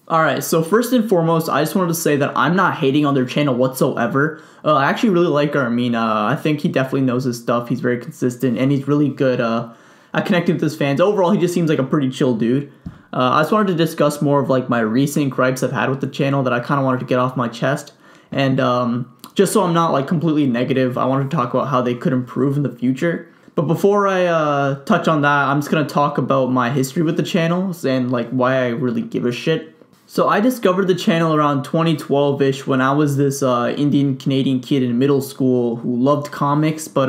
Alright, so first and foremost, I just wanted to say that I'm not hating on their channel whatsoever. I actually really like Armin. I think he definitely knows his stuff. He's very consistent, and he's really good at connecting with his fans. Overall, he just seems like a pretty chill dude. I just wanted to discuss more of like my recent gripes I've had with the channel that I kind of wanted to get off my chest. And just so I'm not like completely negative, I wanted to talk about how they could improve in the future. But before I touch on that, I'm just going to talk about my history with the channels and like why I really give a shit. So I discovered the channel around 2012-ish when I was this Indian-Canadian kid in middle school who loved comics, but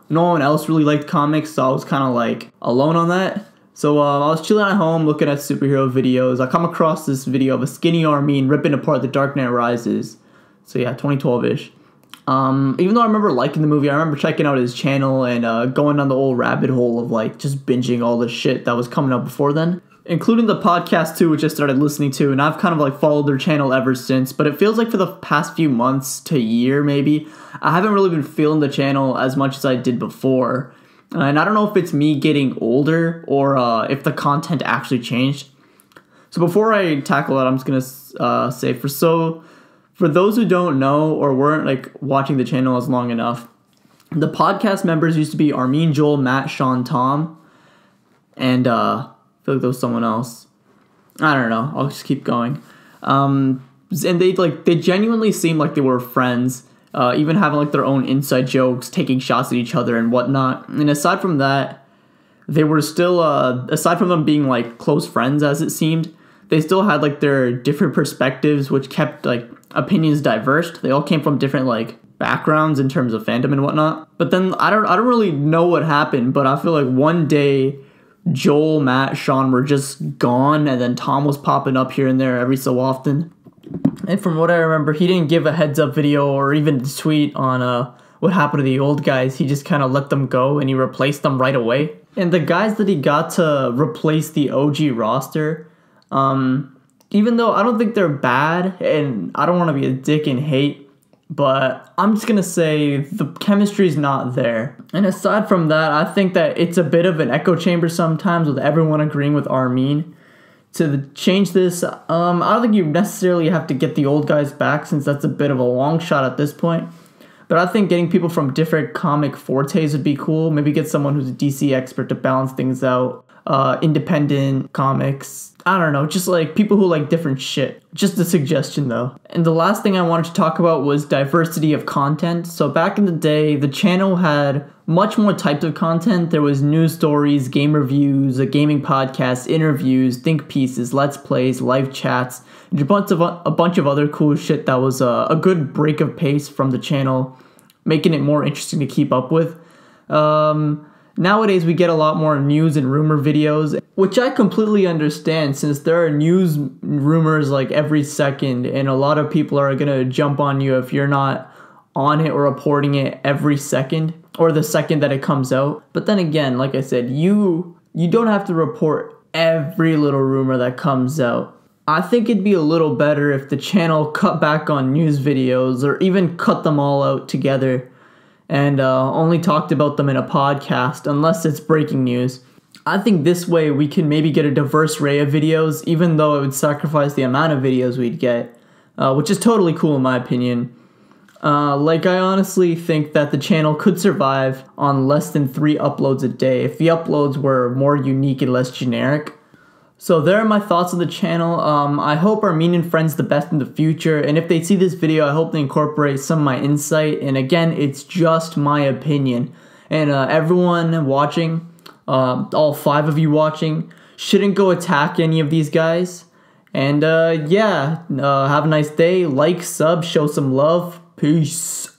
no one else really liked comics, so I was kind of like alone on that. So I was chilling at home looking at superhero videos. I come across this video of a skinny Armin ripping apart The Dark Knight Rises. So yeah, 2012-ish. Even though I remember liking the movie, I remember checking out his channel and going down the old rabbit hole of like just binging all the shit that was coming out before then. Including the podcast too, which I started listening to, and I've kind of like followed their channel ever since, but it feels like for the past few months to year maybe, I haven't really been feeling the channel as much as I did before. And I don't know if it's me getting older or if the content actually changed. So before I tackle that, I'm just gonna say for those who don't know or weren't like watching the channel as long enough, the podcast members used to be Armin, Joel, Matt, Sean, Tom, and I feel like there was someone else. I don't know. I'll just keep going. And they genuinely seemed like they were friends, even having like their own inside jokes, taking shots at each other and whatnot. And aside from that, they were still aside from them being like close friends as it seemed, they still had like their different perspectives, which kept like opinions diverse. They all came from different like backgrounds in terms of fandom and whatnot. But then I don't really know what happened, but I feel like one day Joel, Matt, Sean were just gone, and then Tom was popping up here and there every so often. And from what I remember, he didn't give a heads up video or even tweet on what happened to the old guys. He just kind of let them go and he replaced them right away. And the guys that he got to replace the OG roster, even though I don't think they're bad, and I don't want to be a dick and hate, but I'm just going to say the chemistry's not there. And aside from that, I think that it's a bit of an echo chamber sometimes with everyone agreeing with Armin. To change this, I don't think you necessarily have to get the old guys back since that's a bit of a long shot at this point. But I think getting people from different comic fortes would be cool. Maybe get someone who's a DC expert to balance things out. Independent comics. I don't know, just like people who like different shit. Just a suggestion though. And the last thing I wanted to talk about was diversity of content. So back in the day, the channel had much more types of content. There was news stories, game reviews, a gaming podcast, interviews, think pieces, let's plays, live chats, and a bunch of other cool shit that was a good break of pace from the channel, making it more interesting to keep up with. Nowadays, we get a lot more news and rumor videos, which I completely understand since there are news rumors like every second, and a lot of people are going to jump on you if you're not on it or reporting it every second or the second that it comes out. But then again, like I said, you don't have to report every little rumor that comes out. I think it'd be a little better if the channel cut back on news videos or even cut them all out together and only talked about them in a podcast unless it's breaking news. I think this way we can maybe get a diverse array of videos, even though it would sacrifice the amount of videos we'd get, which is totally cool in my opinion. Like I honestly think that the channel could survive on less than 3 uploads a day if the uploads were more unique and less generic. So there are my thoughts on the channel. I hope Armin and friends the best in the future, and if they see this video, I hope they incorporate some of my insight. And again, it's just my opinion. And everyone watching, all 5 of you watching, shouldn't go attack any of these guys. And yeah, have a nice day. Like, sub, show some love. Peace.